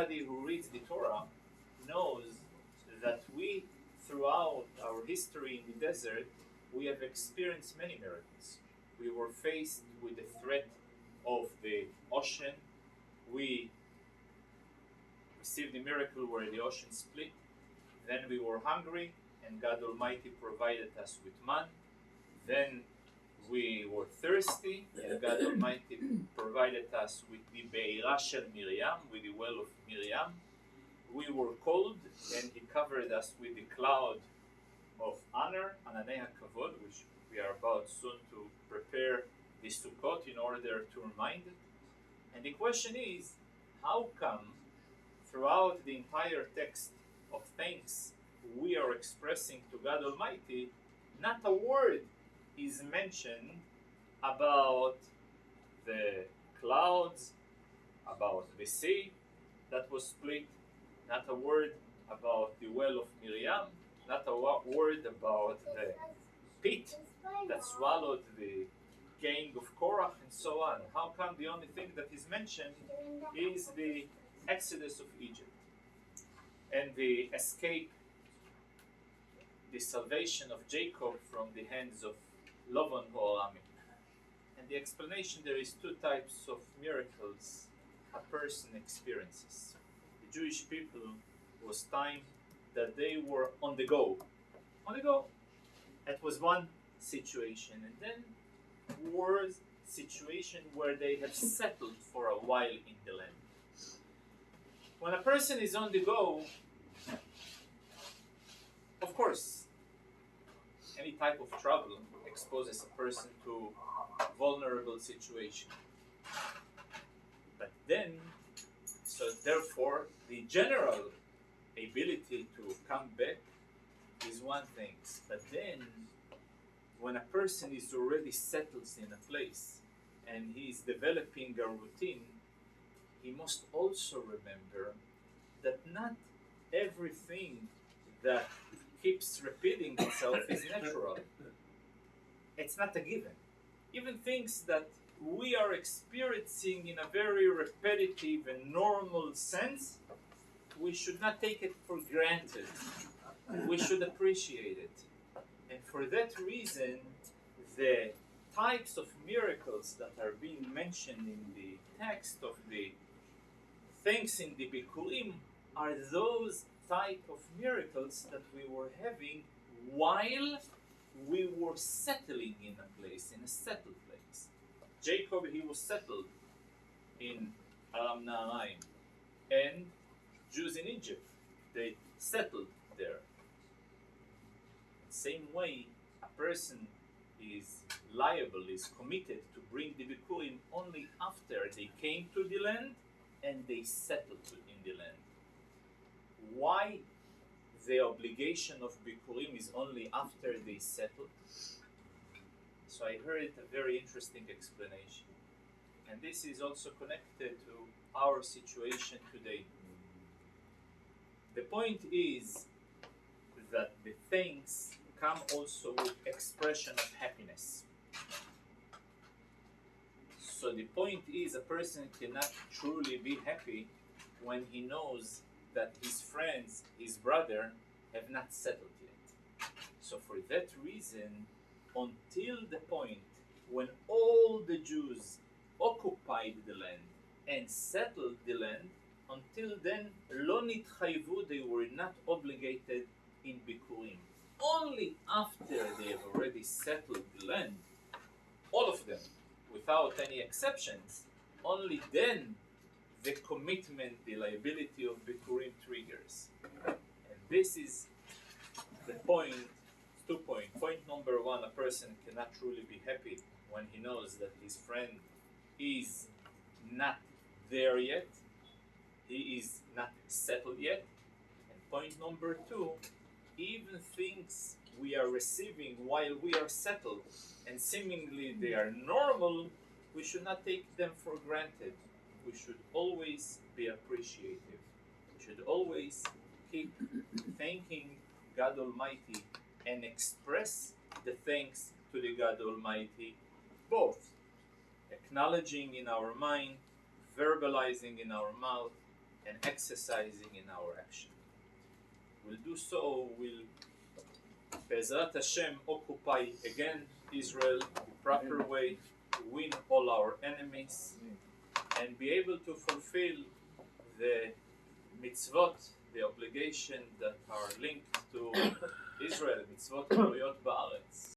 Anybody who reads the Torah knows that we, throughout our history in the desert, we have experienced many miracles. We were faced with the threat of the ocean. We received the miracle where the ocean split. Then we were hungry, and God Almighty provided us with man. Then we were thirsty, and God Almighty provided us with the Be'ira Shel Miriam, with the well of Miriam. We were cold, and He covered us with the cloud of honor, Ananei HaKavod, which we are about soon to prepare the Sukkot in order to remind. And the question is, how come throughout the entire text of thanks we are expressing to God Almighty, not a word is mentioned about the clouds, about the sea that was split, not a word about the well of Miriam, not a word about the pit that swallowed the gang of Korach, and so on. How come the only thing that is mentioned is the exodus of Egypt and the escape, the salvation of Jacob from the hands of Lavan Ho'arami? And the explanation, there is two types of miracles a person experiences. The Jewish people was time that they were on the go. On the go. That was one situation. And then was situation where they have settled for a while in the land. When a person is on the go, of course, any type of trouble exposes a person to vulnerable situation. But then, so therefore, the general ability to come back is one thing. But then, when a person is already settled in a place and he is developing a routine, he must also remember that not everything that keeps repeating itself is natural. It's not a given. Even things that we are experiencing in a very repetitive and normal sense, we should not take it for granted. We should appreciate it. And for that reason, the types of miracles that are being mentioned in the text of the things in the Bikurim are those type of miracles that we were having while we were settling in a place, in a settled place. Jacob, he was settled in Aram Naharaim, and Jews in Egypt, they settled there. Same way, a person is liable, is committed to bring the Bikurim only after they came to the land and they settled in the land. Why the obligation of Bikurim is only after they settled? So I heard a very interesting explanation. And this is also connected to our situation today. The point is that the things come also with expression of happiness. So the point is, a person cannot truly be happy when he knows that his friends, his brother, have not settled yet. So for that reason, until the point when all the Jews occupied the land and settled the land, until then, lo nitchayvu, they were not obligated in Bikurim. Only after they have already settled the land, all of them, without any exceptions, only then the commitment, the liability of Bikurim triggers. And this is the point, 2 points. Point number one, a person cannot truly be happy when he knows that his friend is not there yet, he is not settled yet. And point number two, even things we are receiving while we are settled and seemingly they are normal, we should not take them for granted. We should always be appreciative. We should always keep thanking God Almighty and express the thanks to the God Almighty, both acknowledging in our mind, verbalizing in our mouth, and exercising in our action. We'll do so, we'll Be'ezrat Hashem occupy again Israel the proper way, win all our enemies, and be able to fulfill the mitzvot, the obligation that are linked to Israel, mitzvot Toriyot Ba'aretz.